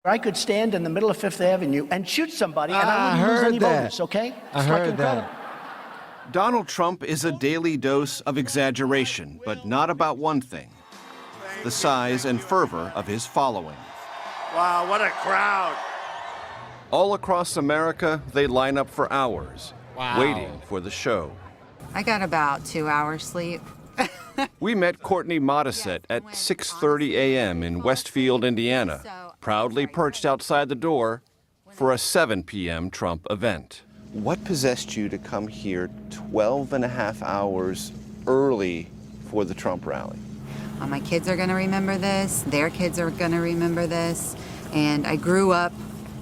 I could stand in the middle of Fifth Avenue and shoot somebody, and I wouldn't lose any voters, okay? I heard that. Donald Trump is a daily dose of exaggeration, but not about one thing: the size and fervor of his following. Wow, what a crowd. All across America, they line up for hours, waiting for the show. I got about 2 hours sleep. We met Courtney Modisette at 6:30 a.m. in Westfield, Indiana, proudly perched outside the door for a 7 p.m. Trump event. What possessed you to come here 12 and a half hours early for the Trump rally? My kids are going to remember this. Their kids are going to remember this. And I grew up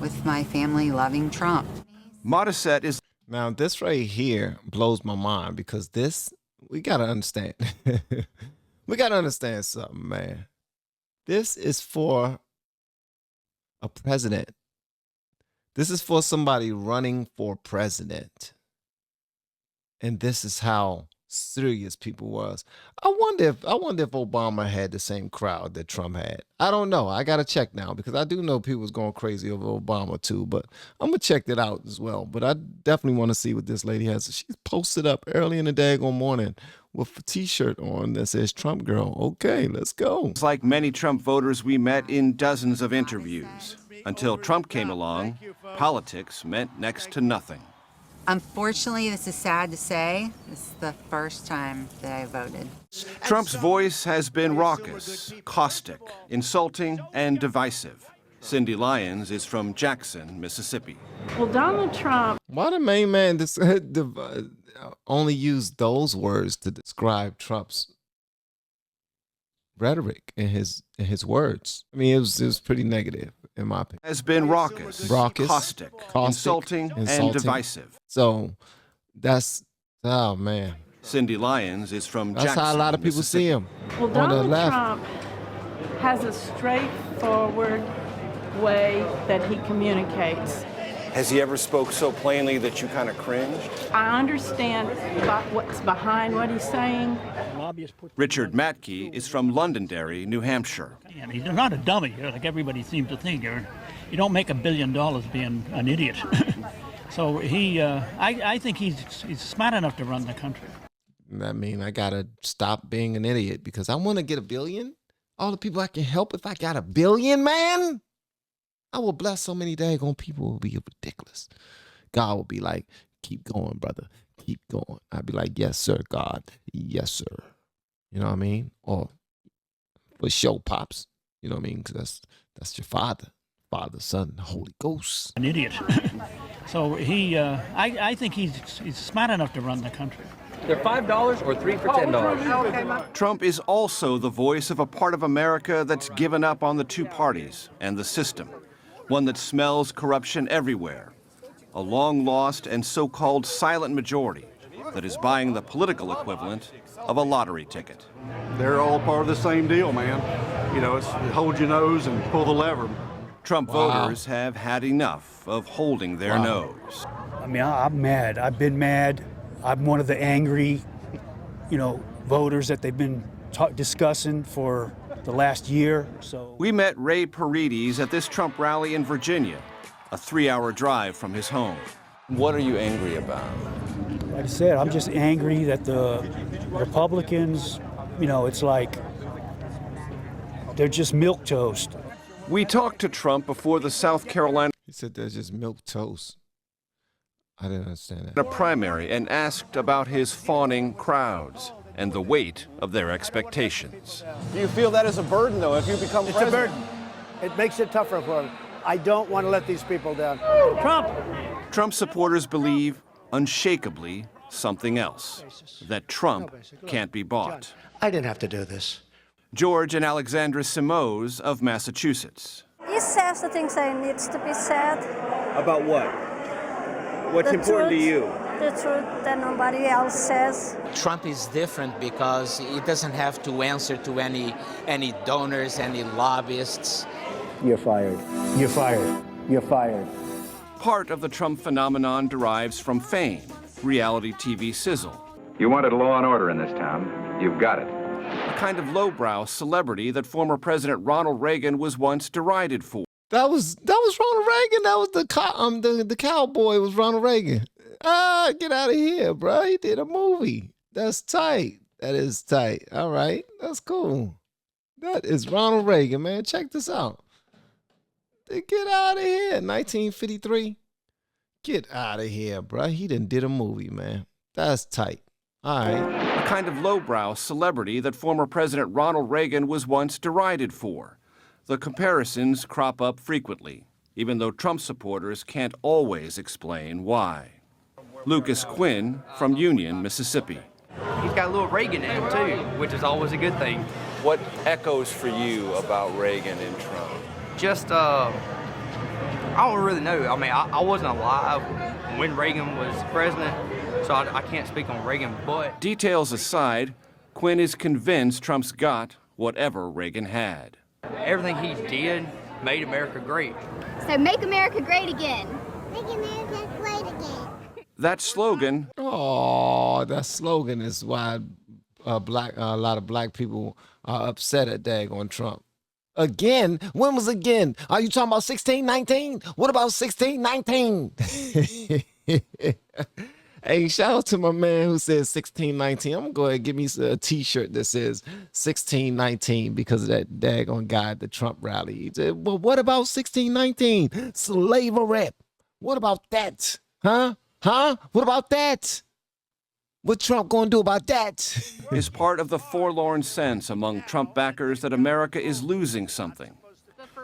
with my family loving Trump. Modisette is... Now, this right here blows my mind, because this, we got to understand. We got to understand something, man. This is for a president. This is for somebody running for president. And this is how serious people was. I wonder if Obama had the same crowd that Trump had. I don't know. I gotta check now, because I do know people was going crazy over Obama too, but I'm gonna check that out as well. But I definitely want to see what this lady has. She's posted up early in the daggone morning with a t-shirt on that says Trump girl. Okay, let's go. It's like many Trump voters we met in dozens of interviews. Until Trump came along, politics meant next to nothing. Unfortunately, this is sad to say, this is the first time that I voted. Trump's voice has been raucous, caustic, insulting, and divisive. Cindy Lyons is from Jackson, Mississippi. Well, Donald Trump... Why the main man only used those words to describe Trump's rhetoric and his words? I mean, it was pretty negative, in my opinion. Has been raucous, caustic, insulting, and divisive. So that's, oh man. Cindy Lyons is from Jackson, That's how a lot of people see him. Well, Donald Trump has a straightforward way that he communicates. Has he ever spoke so plainly that you kind of cringed? I understand what's behind what he's saying. Richard Matkey is from Londonderry, New Hampshire. And he's not a dummy, like everybody seems to think. You don't make $1 billion being an idiot. So I think he's smart enough to run the country. I mean, I gotta stop being an idiot, because I want to get $1 billion. All the people I can help, if I got $1 billion, man, I will bless so many daggone people. It will be ridiculous. God will be like, keep going, brother. Keep going. I'd be like, yes, sir, God. Yes, sir. You know what I mean? Or for show, Pops. You know what I mean? Because that's your Father, Son, and the Holy Ghost. An idiot. So I think he's smart enough to run the country. They're $5 or 3 for $10. Trump is also the voice of a part of America that's given up on the two parties and the system, one that smells corruption everywhere, a long-lost and so-called silent majority that is buying the political equivalent of a lottery ticket. They're all part of the same deal, man. You know, it's hold your nose and pull the lever. Trump voters have had enough of holding their nose. I mean, I'm mad. I've been mad. I'm one of the angry, voters that they've been discussing for the last year. So we met Ray Paredes at this Trump rally in Virginia, a 3-hour drive from his home. What are you angry about? Like I said, I'm just angry that the Republicans, it's like they're just milquetoast. We talked to Trump before the South Carolina... He said they're just milquetoast. I didn't understand that. ...a primary, and asked about his fawning crowds and the weight of their expectations. Do you feel that is a burden, though, if you become president? It's a burden. It makes it tougher for them. I don't want to let these people down. Trump supporters believe, unshakably, something else, that Trump can't be bought. I didn't have to do this. George and Alexandra Simoes of Massachusetts. He says the things that needs to be said. About what? What's important to you? The truth that nobody else says. Trump is different because he doesn't have to answer to any donors, any lobbyists. You're fired. You're fired. You're fired. Part of the Trump phenomenon derives from fame, reality TV sizzle. You wanted law and order in this town. You've got it. A kind of lowbrow celebrity that former President Ronald Reagan was once derided for. That was Ronald Reagan. That was the cowboy was Ronald Reagan. Ah, get out of here, bro. He did a movie. That's tight. That is tight. All right. That's cool. That is Ronald Reagan, man. Check this out. Get out of here. 1953. Get out of here, bro. He did a movie, man. That's tight. All right. A kind of lowbrow celebrity that former President Ronald Reagan was once derided for. The comparisons crop up frequently, even though Trump supporters can't always explain why. Lucas Quinn from Union, Mississippi. He's got a little Reagan in him too, which is always a good thing. What echoes for you about Reagan and Trump? Just, I don't really know. I mean, I wasn't alive when Reagan was president, so I can't speak on Reagan, but... Details aside, Quinn is convinced Trump's got whatever Reagan had. Everything he did made America great. So make America great again. Make America great again. That slogan... Oh, that slogan is why a lot of black people are upset at daggone Trump. Again? When was again? Are you talking about 1619? What about 1619? Hey, shout out to my man who says 1619. I'm going to go ahead and give me a t-shirt that says 1619 because of that daggone guy at the Trump rally. He said, well, what about 1619? Slavery. What about that? Huh? What about that? What Trump going to do about that? Is part of the forlorn sense among Trump backers that America is losing something.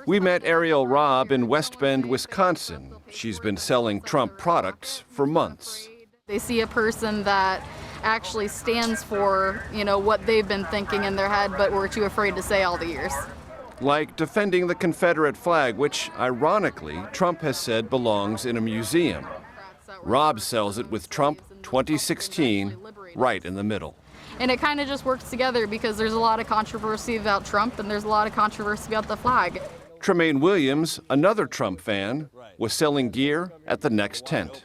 We met Ariel Robb in West Bend, Wisconsin. She's been selling Trump products for months. They see a person that actually stands for, what they've been thinking in their head, but were too afraid to say all the years. Like defending the Confederate flag, which, ironically, Trump has said belongs in a museum. Robb sells it with Trump 2016 right in the middle. And it kind of just works together because there's a lot of controversy about Trump and there's a lot of controversy about the flag. Tremaine Williams, another Trump fan, was selling gear at the next tent.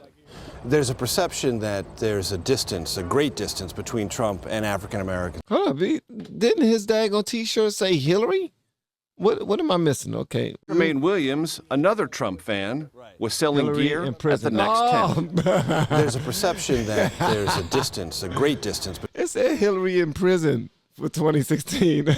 There's a perception that there's a distance, a great distance between Trump and African Americans. Hold up, didn't his daggone t-shirt say Hillary? What am I missing? Okay. Tremaine Williams, another Trump fan, was selling Hillary gear in at prison. the next tent. There's a perception that there's a distance, a great distance. It said Hillary in prison for 2016.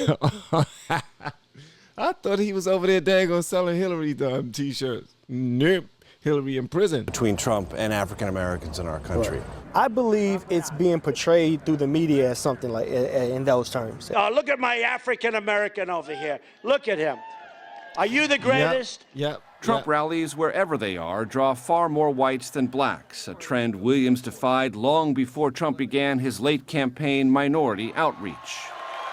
I thought he was over there daggone selling Hillary t-shirts. Nope. Hillary in prison. Between Trump and African Americans in our country. Right. I believe it's being portrayed through the media as something like in those terms. Look at my African American over here. Look at him. Are you the greatest? Yep. Trump rallies, wherever they are, draw far more whites than blacks, a trend Williams defied long before Trump began his late campaign minority outreach.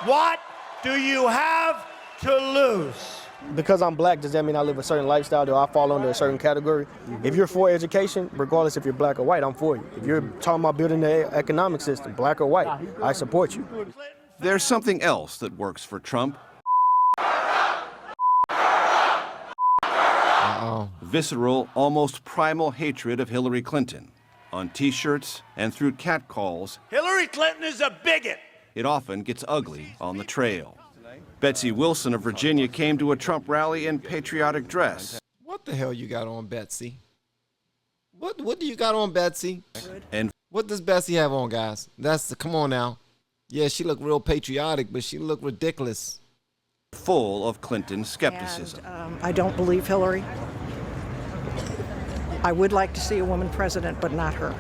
What do you have to lose? Because I'm black, does that mean I live a certain lifestyle? Do I fall under a certain category? If you're for education, regardless if you're black or white, I'm for you. If you're talking about building the economic system, black or white, I support you. There's something else that works for Trump. Visceral, almost primal hatred of Hillary Clinton on T-shirts and through catcalls. Hillary Clinton is a bigot. It often gets ugly on the trail. Betsy Wilson of Virginia came to a Trump rally in patriotic dress. What the hell you got on, Betsy? What do you got on, Betsy? And what does Betsy have on, guys? Come on now. Yeah, she looked real patriotic, but she looked ridiculous. Full of Clinton skepticism. And, I don't believe Hillary. I would like to see a woman president, but not her.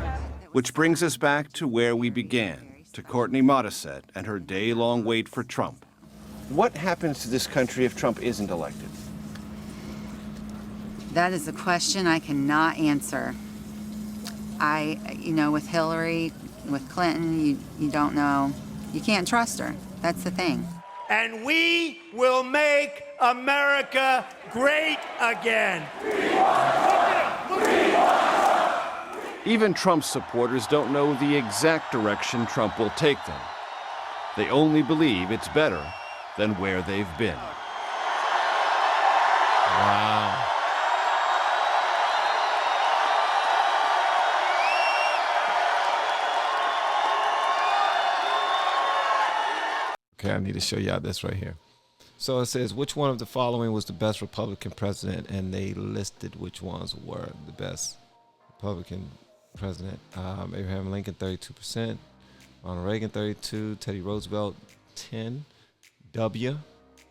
Which brings us back to where we began, to Courtney Modisette and her day-long wait for Trump. What happens to this country if Trump isn't elected? That is a question I cannot answer. With Hillary, with Clinton, you don't know. You can't trust her. That's the thing. And we will make America great again. Even Trump supporters don't know the exact direction Trump will take them. They only believe it's better than where they've been. Wow. Okay, I need to show y'all this right here. So it says, which one of the following was the best Republican president? And they listed which ones were the best Republican president. Abraham Lincoln, 32%. Ronald Reagan, 32%. Teddy Roosevelt, 10%. W,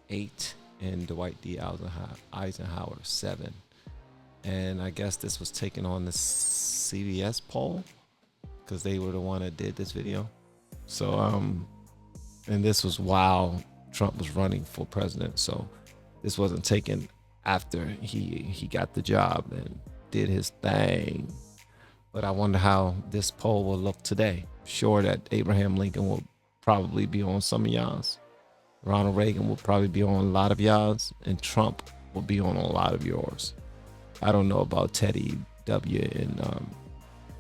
8%. And Dwight D. Eisenhower, 7%. And I guess this was taken on the CBS poll because they were the one that did this video. So, and this was while Trump was running for president. So this wasn't taken after he got the job and did his thing. But I wonder how this poll will look today. Sure that Abraham Lincoln will probably be on some of y'all's. Ronald Reagan will probably be on a lot of y'all's, and Trump will be on a lot of yours. I don't know about Teddy W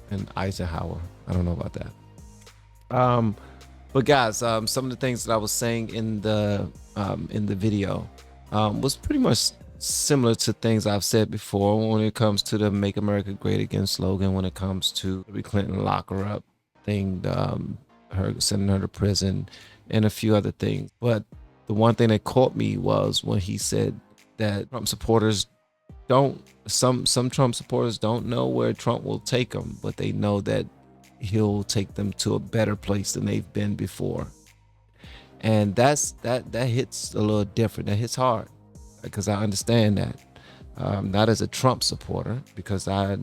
and Eisenhower. I don't know about that. But guys, some of the things that I was saying in the video was pretty much similar to things I've said before when it comes to the "Make America Great Again" slogan. When it comes to Hillary Clinton lock her up thing, her sending her to prison, and a few other things. But the one thing that caught me was when he said that Trump supporters some Trump supporters don't know where Trump will take them, but they know that he'll take them to a better place than they've been before. And that hits a little different. That hits hard because I understand that. Not as a Trump supporter, because I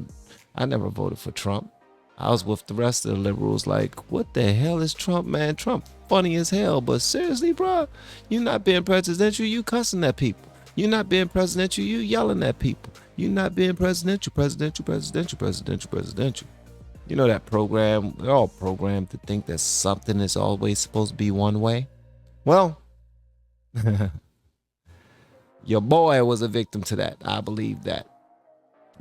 never voted for Trump. I was with the rest of the liberals like, what the hell is Trump, man? Trump funny as hell, but seriously, bro, you not being presidential, you cussing at people. You're not being presidential, you yelling at people. You're not being presidential. You know that program, they're all programmed to think that something is always supposed to be one way. Well, your boy was a victim to that. I believe that.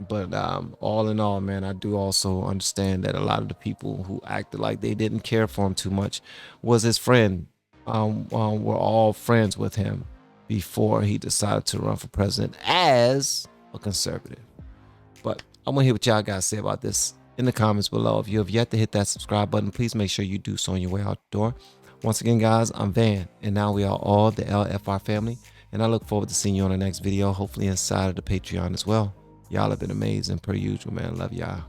But all in all, man, I do also understand that a lot of the people who acted like they didn't care for him too much was his friend. Were all friends with him before he decided to run for president as a conservative. But I want to hear what y'all guys say about this in the comments below. If you have yet to hit that subscribe button, please make sure you do so on your way out the door. Once again, guys, I'm Van, and now we are all the LFR family, and I look forward to seeing you on the next video, hopefully inside of the Patreon as well. Y'all have been amazing per usual, man. Love y'all.